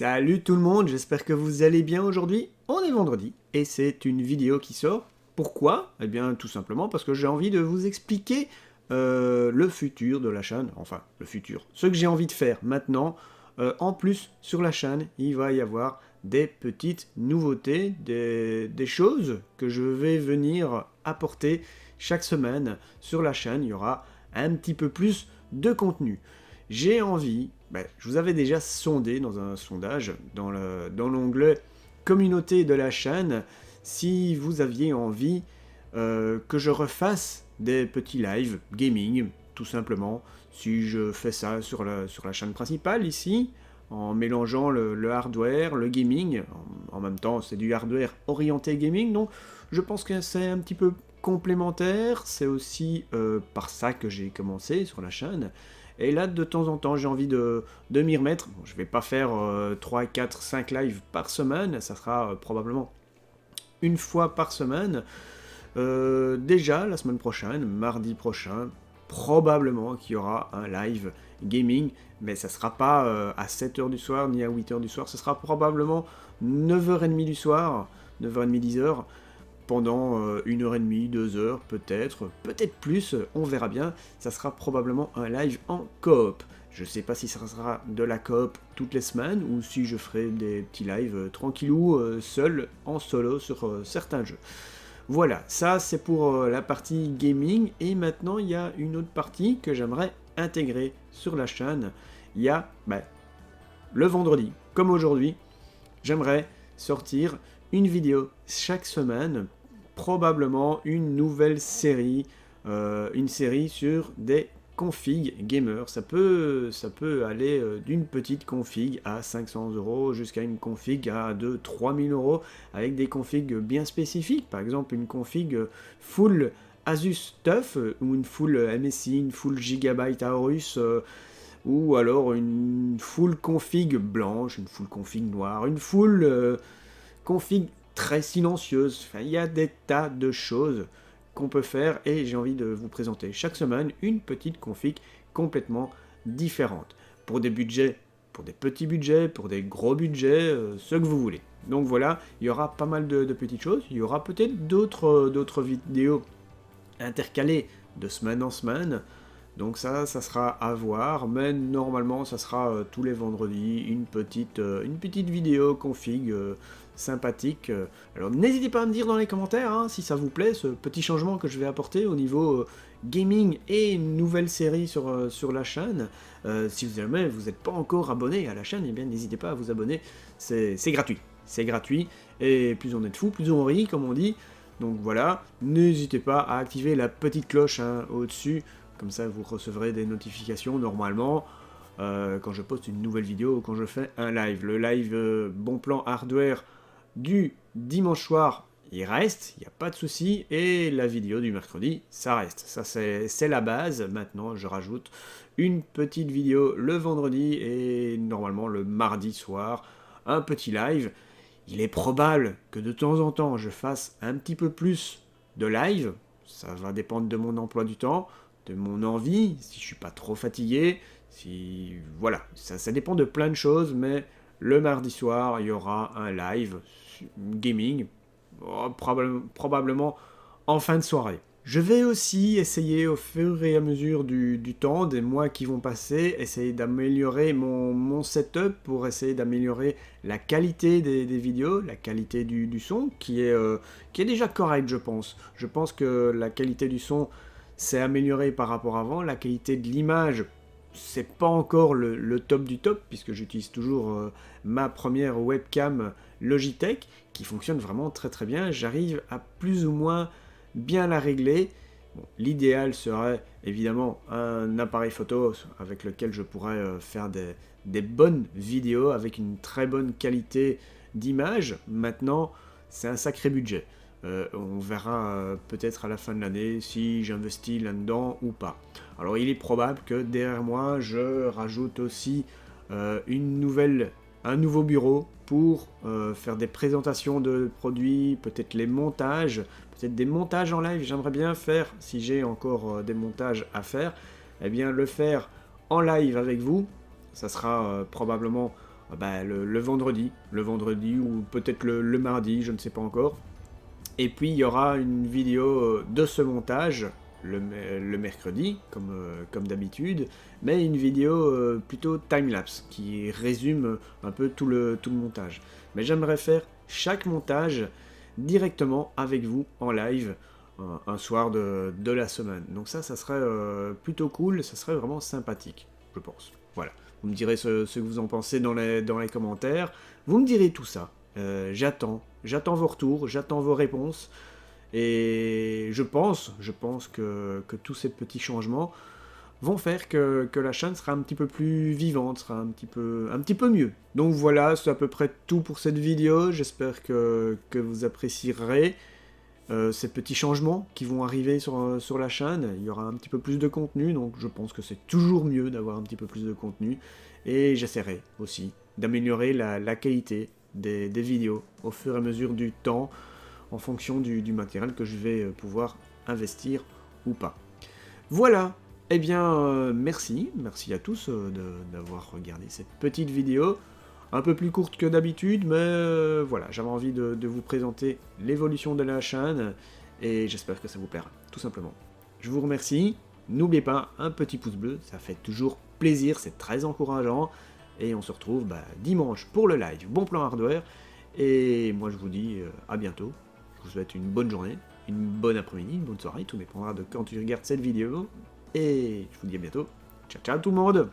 Salut tout le monde, j'espère que vous allez bien aujourd'hui. On est vendredi et c'est une vidéo qui sort. Pourquoi? Eh bien tout simplement parce que j'ai envie de vous expliquer le futur de la chaîne. Enfin, le futur. Ce que j'ai envie de faire maintenant. En plus, sur la chaîne, il va y avoir des petites nouveautés, des choses que je vais venir apporter chaque semaine sur la chaîne. Il y aura un petit peu plus de contenu. J'ai envie, je vous avais déjà sondé dans un sondage, dans l'onglet communauté de la chaîne, si vous aviez envie que je refasse des petits lives gaming, tout simplement, si je fais ça sur la chaîne principale ici, en mélangeant le hardware, le gaming, en même temps c'est du hardware orienté gaming, donc je pense que c'est un petit peu complémentaire, c'est aussi par ça que j'ai commencé sur la chaîne. Et là, de temps en temps, j'ai envie de m'y remettre. Bon, je vais pas faire 3, 4, 5 lives par semaine, ça sera probablement une fois par semaine. Déjà, la semaine prochaine, mardi prochain, probablement qu'il y aura un live gaming, mais ça sera pas à 7h du soir ni à 8h du soir, ce sera probablement 9h30 du soir, 9h30, 10h, pendant 1h30, 2h, peut-être plus, on verra bien. Ça sera probablement un live en coop. Je sais pas si ça sera de la coop toutes les semaines ou si je ferai des petits lives tranquillou, seul, en solo sur certains jeux. Voilà, ça c'est pour la partie gaming. Et maintenant il y a une autre partie que j'aimerais intégrer sur la chaîne. Il y a le vendredi, comme aujourd'hui, j'aimerais sortir une vidéo chaque semaine, probablement une nouvelle série, une série sur des configs gamers. Ça peut aller d'une petite config à 500€ jusqu'à une config à 2-3 000 € avec des configs bien spécifiques. Par exemple, une config full Asus TUF ou une full MSI, une full Gigabyte Aorus. Ou alors une full config blanche, une full config noire, une full config très silencieuse. Enfin, il y a des tas de choses qu'on peut faire et j'ai envie de vous présenter chaque semaine une petite config complètement différente. Pour des budgets, pour des petits budgets, pour des gros budgets, ce que vous voulez. Donc voilà, il y aura pas mal de petites choses. Il y aura peut-être d'autres vidéos intercalées de semaine en semaine. Donc ça sera à voir, mais normalement ça sera tous les vendredis, une petite vidéo config sympathique. Alors n'hésitez pas à me dire dans les commentaires si ça vous plaît, ce petit changement que je vais apporter au niveau gaming et une nouvelle série sur la chaîne. Si jamais vous n'êtes pas encore abonné à la chaîne, eh bien n'hésitez pas à vous abonner, c'est gratuit. C'est gratuit, et plus on est de fous, plus on rit, comme on dit. Donc voilà, n'hésitez pas à activer la petite cloche au-dessus. Comme ça, vous recevrez des notifications normalement quand je poste une nouvelle vidéo ou quand je fais un live. Le live Bon Plan Hardware du dimanche soir, il reste, il n'y a pas de souci. Et la vidéo du mercredi, ça reste. Ça, c'est la base. Maintenant, je rajoute une petite vidéo le vendredi et normalement le mardi soir, un petit live. Il est probable que de temps en temps, je fasse un petit peu plus de live. Ça va dépendre de mon emploi du temps, de mon envie, si je suis pas trop fatigué, si voilà, ça dépend de plein de choses, mais le mardi soir, il y aura un live gaming, probablement en fin de soirée. Je vais aussi essayer au fur et à mesure du temps, des mois qui vont passer, essayer d'améliorer mon setup pour essayer d'améliorer la qualité des vidéos, la qualité du son, qui est déjà correcte, je pense. Je pense que la qualité du son s'est améliorée par rapport à avant. La qualité de l'image, c'est pas encore le top du top, puisque j'utilise toujours ma première webcam Logitech, qui fonctionne vraiment très très bien. J'arrive à plus ou moins bien la régler. Bon, l'idéal serait évidemment un appareil photo avec lequel je pourrais faire des bonnes vidéos avec une très bonne qualité d'image. Maintenant, c'est un sacré budget. On verra peut-être à la fin de l'année si j'investis là-dedans ou pas. Alors il est probable que derrière moi, je rajoute aussi un nouveau bureau pour faire des présentations de produits, peut-être les montages, peut-être des montages en live. J'aimerais bien faire, si j'ai encore des montages à faire, eh bien le faire en live avec vous. Ça sera probablement bah, le vendredi. Le vendredi ou peut-être le mardi, je ne sais pas encore. Et puis il y aura une vidéo de ce montage le mercredi, comme d'habitude, mais une vidéo plutôt time-lapse, qui résume un peu tout le montage. Mais j'aimerais faire chaque montage directement avec vous en live, un soir de la semaine. Donc ça serait plutôt cool, ça serait vraiment sympathique, je pense. Voilà, vous me direz ce que vous en pensez dans les commentaires, vous me direz tout ça. J'attends vos retours, j'attends vos réponses, et je pense que tous ces petits changements vont faire que la chaîne sera un petit peu plus vivante, sera un petit peu mieux. Donc voilà, c'est à peu près tout pour cette vidéo, j'espère que vous apprécierez ces petits changements qui vont arriver sur la chaîne. Il y aura un petit peu plus de contenu, donc je pense que c'est toujours mieux d'avoir un petit peu plus de contenu, et j'essaierai aussi d'améliorer la qualité des vidéos au fur et à mesure du temps, en fonction du matériel que je vais pouvoir investir ou pas. Voilà, eh bien merci à tous d'avoir regardé cette petite vidéo, un peu plus courte que d'habitude, mais voilà, j'avais envie de vous présenter l'évolution de la chaîne, et j'espère que ça vous plaira, tout simplement. Je vous remercie, n'oubliez pas un petit pouce bleu, ça fait toujours plaisir, c'est très encourageant, et on se retrouve dimanche pour le live Bon Plan Hardware, et moi je vous dis à bientôt. Je vous souhaite une bonne journée, une bonne après-midi, une bonne soirée, tout dépendra de quand tu regardes cette vidéo. Et je vous dis à bientôt. Ciao ciao tout le monde!